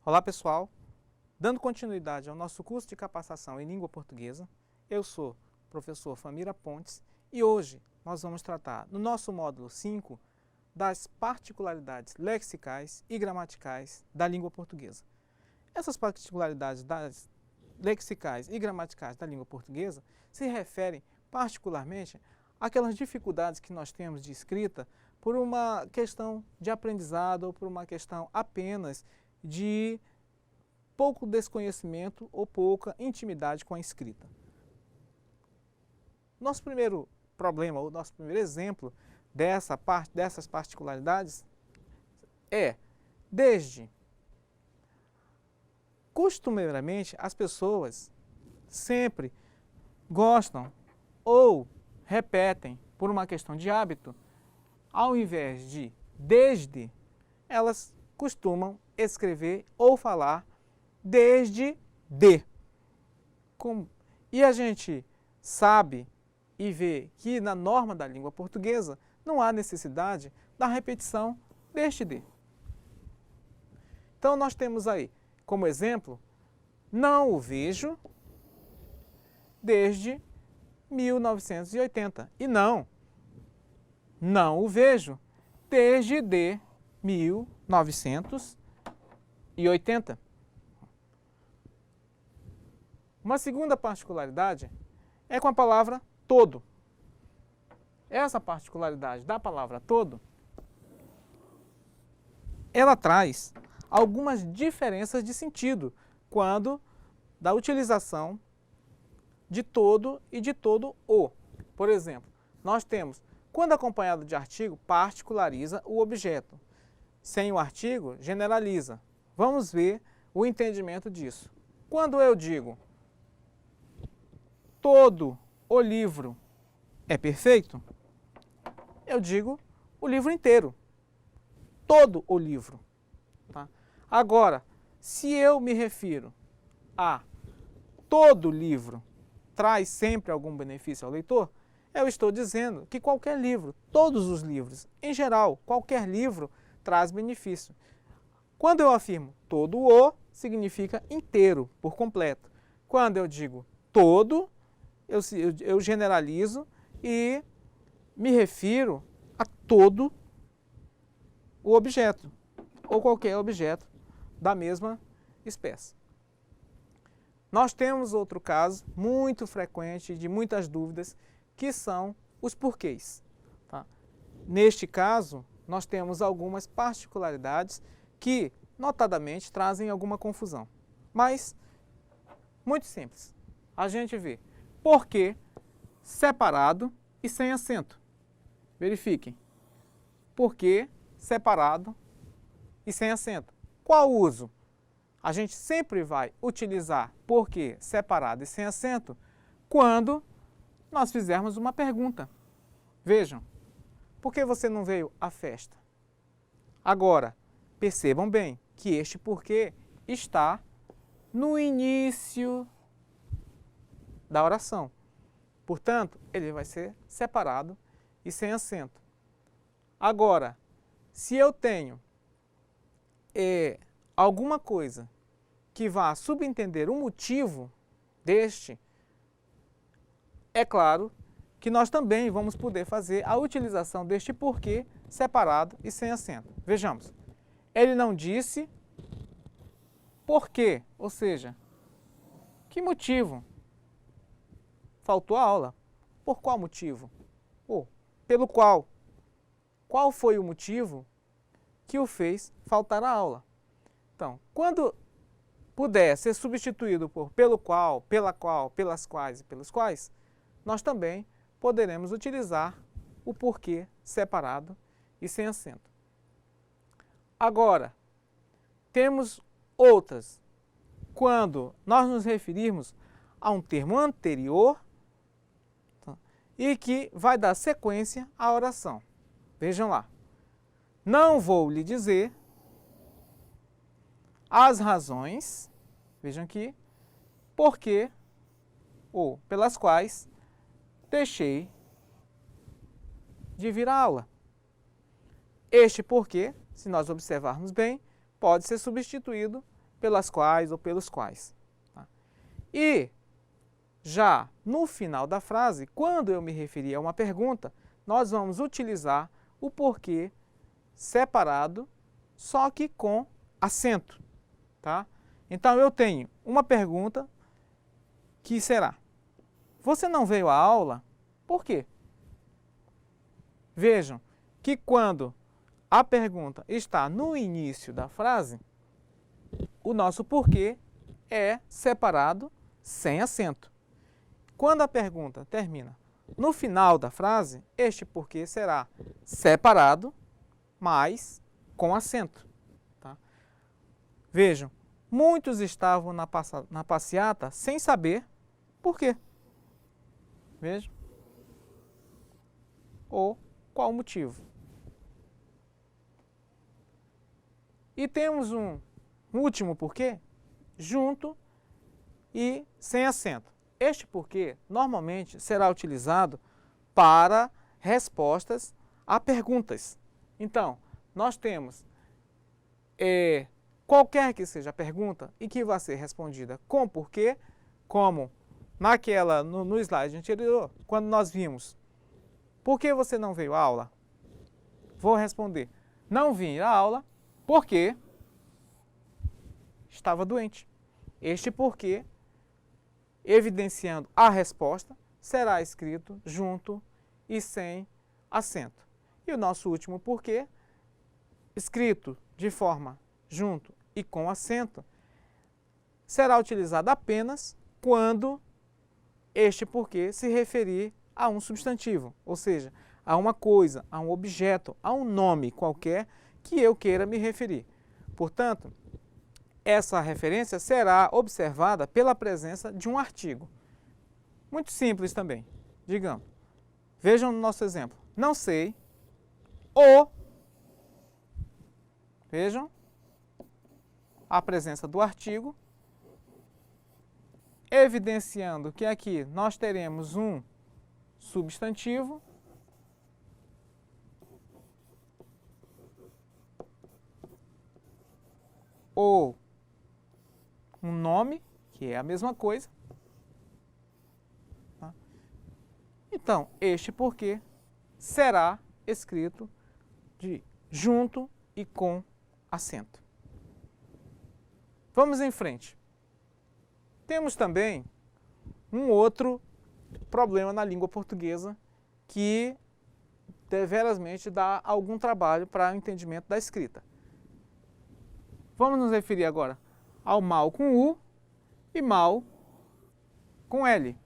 Olá pessoal, dando continuidade ao nosso curso de capacitação em língua portuguesa, eu sou o professor Famira Pontes e hoje nós vamos tratar no nosso módulo 5 das particularidades lexicais e gramaticais da língua portuguesa. Essas particularidades lexicais e gramaticais da língua portuguesa se referem particularmente àquelas dificuldades que nós temos de escrita por uma questão de aprendizado ou por uma questão apenas de pouco desconhecimento ou pouca intimidade com a escrita. Nosso primeiro problema, o nosso primeiro exemplo dessas particularidades é, costumeiramente, as pessoas sempre gostam ou repetem, por uma questão de hábito, ao invés de desde, elas costumam escrever ou falar desde de. E a gente sabe e vê que na norma da língua portuguesa não há necessidade da repetição deste de. Então nós temos aí, como exemplo, não o vejo desde 1980. E não o vejo desde de 1980. Uma segunda particularidade é com a palavra todo. Essa particularidade da palavra todo, ela traz algumas diferenças de sentido quando da utilização de todo e de todo o. Por exemplo, nós temos, quando acompanhado de artigo, particulariza o objeto. Sem o artigo, generaliza. Vamos ver o entendimento disso. Quando eu digo todo o livro é perfeito, eu digo o livro inteiro. Todo o livro. Tá? Agora, se eu me refiro a todo livro traz sempre algum benefício ao leitor, eu estou dizendo que qualquer livro, todos os livros, em geral, qualquer livro traz benefício. Quando eu afirmo todo o, significa inteiro, por completo. Quando eu digo todo, eu generalizo e me refiro a todo o objeto, ou qualquer objeto da mesma espécie. Nós temos outro caso muito frequente, de muitas dúvidas, que são os porquês. Tá? Neste caso, nós temos algumas particularidades que, notadamente, trazem alguma confusão. Mas, muito simples. A gente vê porquê separado e sem acento. Verifiquem. Porquê separado e sem acento. Qual o uso? A gente sempre vai utilizar porquê separado e sem acento quando nós fizermos uma pergunta. Vejam, por que você não veio à festa? Agora, percebam bem que este porquê está no início da oração. Portanto, ele vai ser separado e sem acento. Agora, se eu tenho alguma coisa que vá subentender o motivo deste, é claro que nós também vamos poder fazer a utilização deste porquê separado e sem acento. Vejamos, ele não disse porquê, ou seja, que motivo faltou a aula. Por qual motivo? Ou pelo qual? Qual foi o motivo que o fez faltar a aula? Então, quando puder ser substituído por pelo qual, pela qual, pelas quais e pelos quais, nós também poderemos utilizar o porquê separado e sem acento. Agora, temos outras. Quando nós nos referirmos a um termo anterior e que vai dar sequência à oração. Vejam lá. Não vou lhe dizer as razões, vejam aqui, porque ou pelas quais deixei de vir à aula. Este porquê, se nós observarmos bem, pode ser substituído pelas quais ou pelos quais. Tá? E já no final da frase, quando eu me referir a uma pergunta, nós vamos utilizar o porquê separado, só que com acento. Tá? Então eu tenho uma pergunta que será: você não veio à aula? Por quê? Vejam que quando a pergunta está no início da frase, o nosso porquê é separado sem acento. Quando a pergunta termina no final da frase, este porquê será separado, mas com acento. Tá? Vejam, muitos estavam na passeata sem saber por quê. Vejam. Ou qual o motivo. E temos um último porquê junto e sem acento. Este porquê normalmente será utilizado para respostas a perguntas. Então, nós temos qualquer que seja a pergunta e que vai ser respondida com porquê, como no slide anterior, quando nós vimos: por que você não veio à aula? Vou responder: não vim à aula porque estava doente. Este porquê, evidenciando a resposta, será escrito junto e sem acento. E o nosso último porquê, escrito de forma junto e com acento, será utilizado apenas quando este porquê se referir a um substantivo, ou seja, a uma coisa, a um objeto, a um nome qualquer que eu queira me referir. Portanto, essa referência será observada pela presença de um artigo. Muito simples também. Digamos, vejam no nosso exemplo: não sei, o. Vejam a presença do artigo, evidenciando que aqui nós teremos um substantivo ou um nome, que é a mesma coisa. Tá? Então, este porquê será escrito junto e com acento. Vamos em frente. Temos também um outro problema na língua portuguesa que deverasmente dá algum trabalho para o entendimento da escrita. Vamos nos referir agora ao mal com U e mal com L.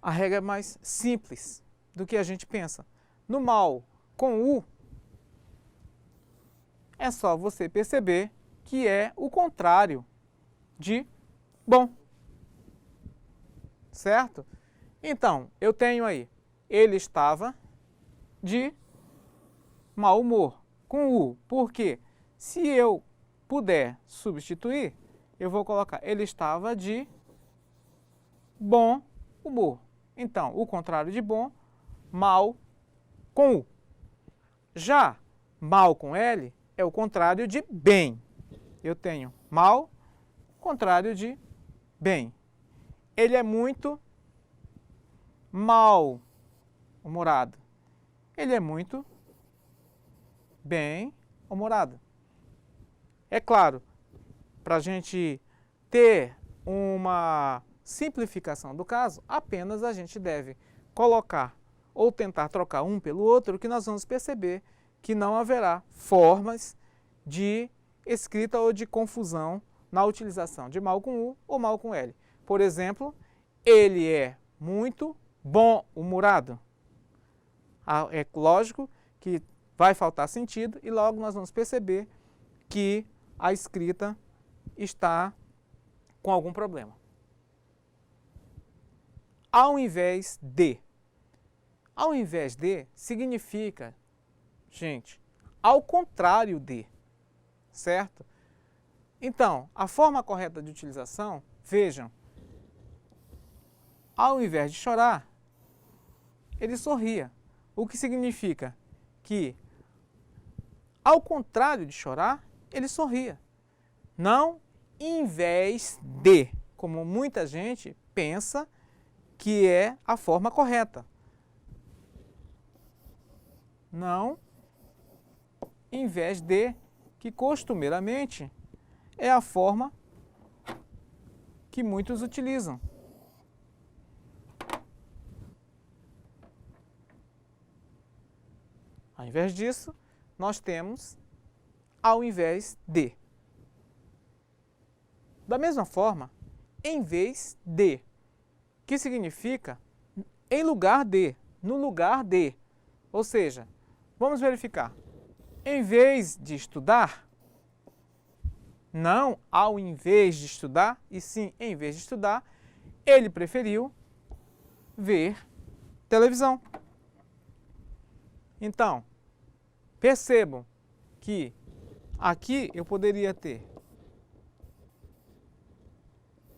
A regra é mais simples do que a gente pensa. No mal com U, é só você perceber que é o contrário de bom. Certo? Então, eu tenho aí: ele estava de mau humor com U. Por quê? Se eu puder substituir, eu vou colocar: ele estava de bom humor. Então, o contrário de bom, mal com U. Já mal com L é o contrário de bem. Eu tenho mal, contrário de bem. Ele é muito mal-humorado. Ele é muito bem-humorado. É claro, para a gente ter uma simplificação do caso, apenas a gente deve colocar ou tentar trocar um pelo outro, que nós vamos perceber que não haverá formas de escrita ou de confusão na utilização de mal com U ou mal com L. Por exemplo, ele é muito bom-humorado. É lógico que vai faltar sentido e logo nós vamos perceber que a escrita está com algum problema. Ao invés de. Ao invés de significa, gente, ao contrário de, certo? Então, a forma correta de utilização, vejam, ao invés de chorar, ele sorria, o que significa que, ao contrário de chorar, ele sorria. Não em vez de, como muita gente pensa que é a forma correta. Não em vez de, que costumeiramente é a forma que muitos utilizam. Ao invés disso, nós temos ao invés de. Da mesma forma, em vez de, que significa em lugar de, no lugar de. Ou seja, vamos verificar. Em vez de estudar, não ao invés de estudar, e sim em vez de estudar, ele preferiu ver televisão. Então, percebam que aqui eu poderia ter,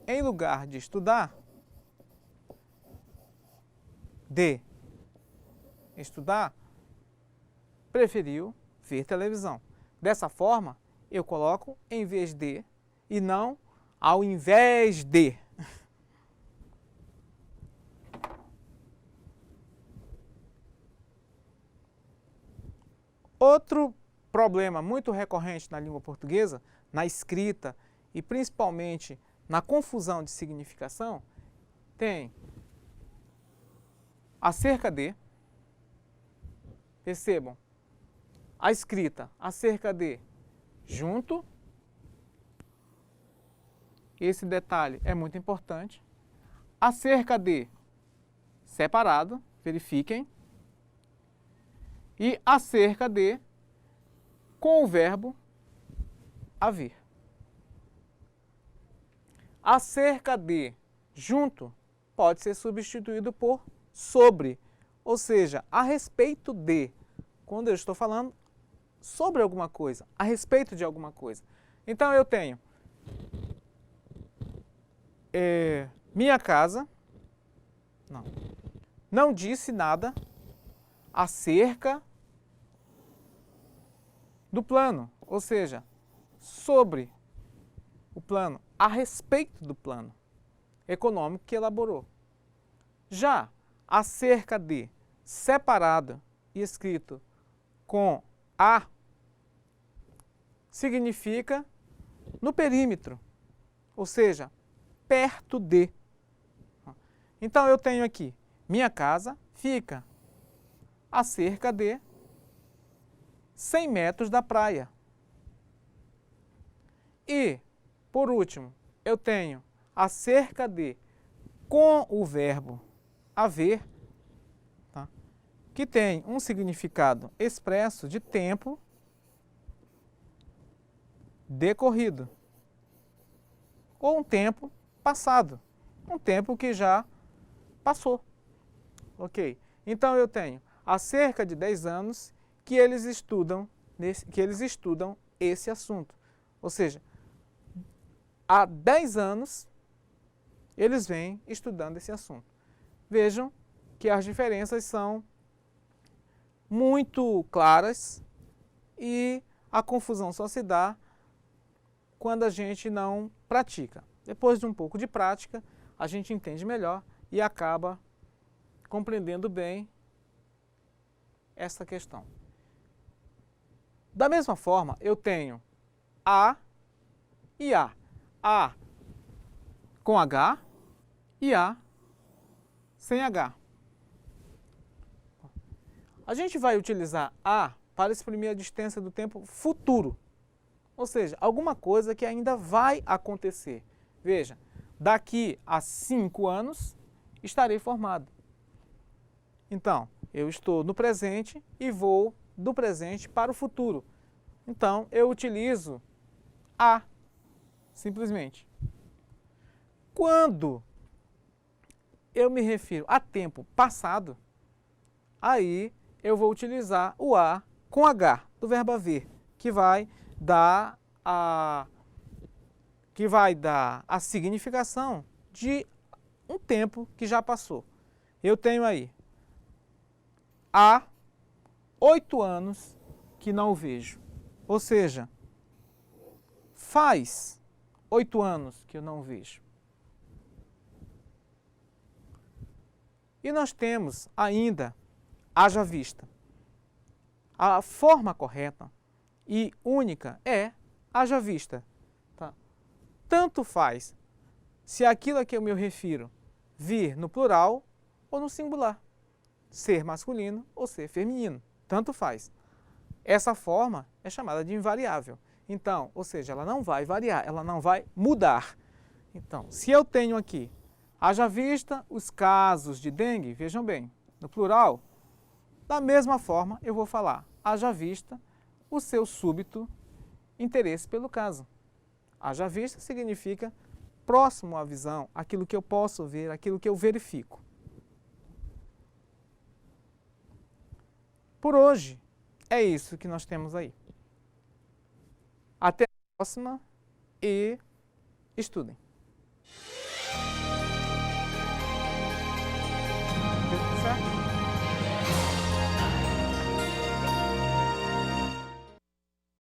em lugar de estudar, preferiu ver televisão. Dessa forma, eu coloco em vez de e não ao invés de. Outro problema muito recorrente na língua portuguesa, na escrita e principalmente na confusão de significação, tem acerca de, percebam, a escrita acerca de junto, esse detalhe é muito importante, acerca de separado, verifiquem, e acerca de com o verbo haver. Acerca de junto pode ser substituído por sobre, ou seja, a respeito de, quando eu estou falando sobre alguma coisa, a respeito de alguma coisa. Então eu tenho minha casa, não disse nada acerca do plano, ou seja, sobre o plano, a respeito do plano econômico que elaborou. Já acerca de separado e escrito com a, significa no perímetro, ou seja, perto de. Então eu tenho aqui, minha casa fica a cerca de 100 metros da praia. E, por último, eu tenho a cerca de com o verbo haver, tá? Que tem um significado expresso de tempo decorrido, ou um tempo passado, um tempo que já passou. Ok? Então eu tenho há cerca de 10 anos que eles estudam esse assunto. Ou seja, há 10 anos eles vêm estudando esse assunto. Vejam que as diferenças são muito claras e a confusão só se dá quando a gente não pratica. Depois de um pouco de prática, a gente entende melhor e acaba compreendendo bem essa questão. Da mesma forma, eu tenho a e a. A com H e a sem H. A gente vai utilizar a para exprimir a distância do tempo futuro, ou seja, alguma coisa que ainda vai acontecer. Veja, daqui a 5 anos estarei formado. Então, eu estou no presente e vou do presente para o futuro. Então, eu utilizo a, simplesmente. Quando eu me refiro a tempo passado, aí eu vou utilizar o a com H, do verbo haver, que vai dar a significação de um tempo que já passou. Eu tenho aí há 8 anos que não o vejo. Ou seja, Faz 8 anos que eu não vejo. E nós temos ainda haja vista. A forma correta e única é haja vista. Tá? Tanto faz se aquilo a que eu me refiro vir no plural ou no singular, ser masculino ou ser feminino, tanto faz. Essa forma é chamada de invariável. Então, ou seja, ela não vai variar, ela não vai mudar. Então, se eu tenho aqui, haja vista os casos de dengue, vejam bem, no plural, da mesma forma eu vou falar, haja vista o seu súbito interesse pelo caso. Haja vista significa próximo à visão, aquilo que eu posso ver, aquilo que eu verifico. Por hoje, é isso que nós temos aí. Até a próxima e estudem.